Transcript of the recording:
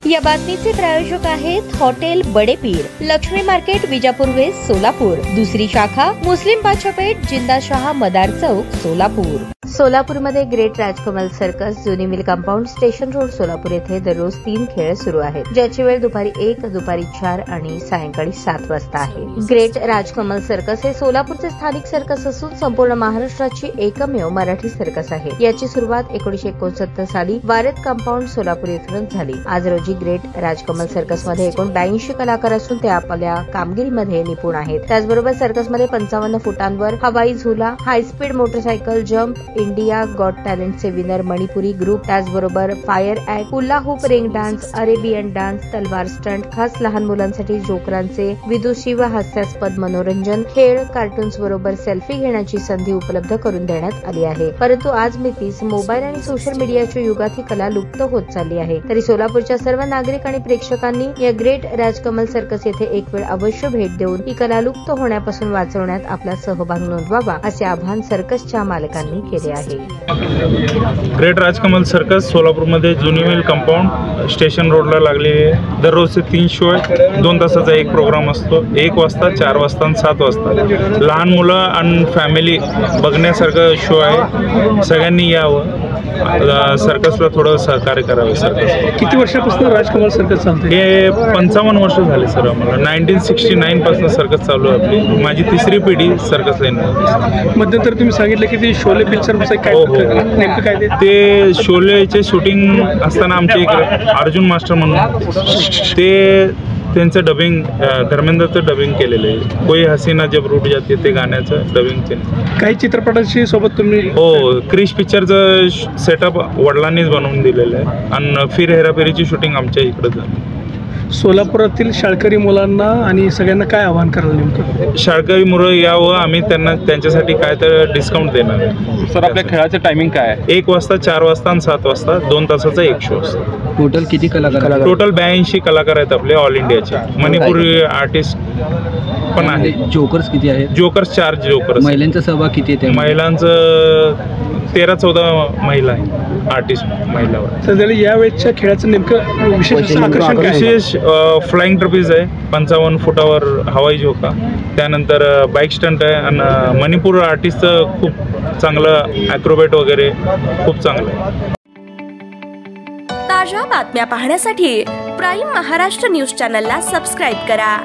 या बातमीचे प्रायोजक आहेत hotel Badepir, Laxmi market, Vijapur west, Solapur. दुसरी शाखा मुस्लिम बादशाहपेठ, जिंदाशाह मदार चौक, सोलापूर। सोलापूरमध्ये ग्रेट राजकमल सर्कस, जुनी mill compound, station road, Solapur येथे दररोज 3 खेळ सुरू आहेत, ज्याची वेळ दुपारी 1, दुपारी 4 आणि सायंकाळी 7 वाजता आहे। ग्रेट राजकमल सर्कस हे सोलापूरचे स्थानिक सर्कस असून संपूर्ण महाराष्ट्राची एकमेव मराठी सर्कस आहे। याची सुरुवात 1969 साली वारेत कंपाऊंड, सोलापूर येथून झाली। आज रोजी ग्रेट राजकमल सर्कसमध्ये एकूण 82 कलाकार असून ते आपल्या कामगिरीमध्ये निपुण आहेत। त्याचबरोबर सर्कसमध्ये 55 फुटांवर हवाई झुला, high speed motorcycle jump, India got टॅलेंटचे विनर मणिपुरी ग्रुप, त्याचबरोबर fire act, hula hoop, ring dance, Arabian dance, तलवार स्टंट, खास लहान मुलांसाठी जोकरांचे विदुषी व हास्यास्पद मनोरंजन, खेळ, कार्टून्स बरोबर सेल्फी घेण्याची संधी उपलब्ध करून देण्यात आली आहे। परंतु आज मितीस मोबाईल आणि सोशल मीडियाच्या युगात ही कला लुप्त होत चालली आहे। तरी सोलापूरच्या सर्व नागरिक आणि प्रेक्षकांनी या ग्रेट राजकमल सर्कस येथे एक वेळ अवश्य भेट देऊन ही कला लुप्त होण्यापासून वाचवण्यात आपला सहभाग नोंदवावा असे आवाहन सर्कसच्या मालकांनी केले आहे। ग्रेट राजकमल सर्कस सोलापूरमध्ये जुनी मिल कंपाऊंड स्टेशन रोडला लागलेली आहे। दररोजचे 3 शो आहेत। 2 तासाचा एक प्रोग्राम असतो, 1 वाजता, 4 वाजता आणि 7 वाजता। लहान मुलं आणि फॅमिली बघण्यासारखं शो आहे, सगळ्यांनी यावं। सर्कसला थोडं सहकार्य करावे। सर्कस किती वर्षापासून राजकमल सर्कस चालते? हे 55 वर्ष झाले सर आम्हाला। 1969 पासून सर्कस चालू आहे आपली। माझी 3री पिढी सर्कस लाईन। मध्यंतर तुम्ही सांगितलं की ते शोले पिक्चर नेमकं काय ते शोलेचे शूटिंग असताना आमच्या इकडे अर्जुन मास्टर म्हणून त्यांचं डबिंग, धर्मेंद्रचं डबिंग केलेलं आहे। कोई हसीना जब रूठ जाते ते गाण्याचं डबिंग केलं। काही चित्रपटांशी सोबत तुम्ही? हो, क्रिश पिक्चरचं सेटअप वडिलांनीच बनवून दिलेलं आहे आणि फिर हेराफेरीची शूटिंग आमच्या इकडे झाली। सोलापुरातील शाळकरी मुलांना आणि सगळ्यांना काय आवाहन कराल नेमकं? शाळकरी मुलं यावं, आम्ही त्यांच्यासाठी काय तर डिस्काउंट देणार आहे। सर, आपल्या खेळाचं टायमिंग काय आहे? 1 वाजता, 4 वाजता आणि 7 वाजता 2 तासाचा एक शो असतो। टोटल किती कलाकार? टोटल 82 कलाकार आहेत आपले ऑल इंडियाचे। मणिपुरी आर्टिस्ट पण आहे। जोकर्स किती आहेत? Jokers 4 jokers. महिलांचा सहभाग किती आहे? महिलांचं 13-14 महिला आहे आर्टिस्ट महिलावर। तर यावेळेच्या खेळाचं नेमकं विशेष आकर्षण काय? विशेष फ्लाइंग ट्रॉफीज आहे, 55 फुटावर हवाई झोका, त्यानंतर बाईक स्टंट आहे आणि मणिपूर आर्टिस्टचं खूप चांगलं ॲक्रोबॅट वगैरे खूप चांगलं आहे। ताज्या बातम्या पाहण्यासाठी प्राईम महाराष्ट्र न्यूज चॅनलला सबस्क्राईब करा।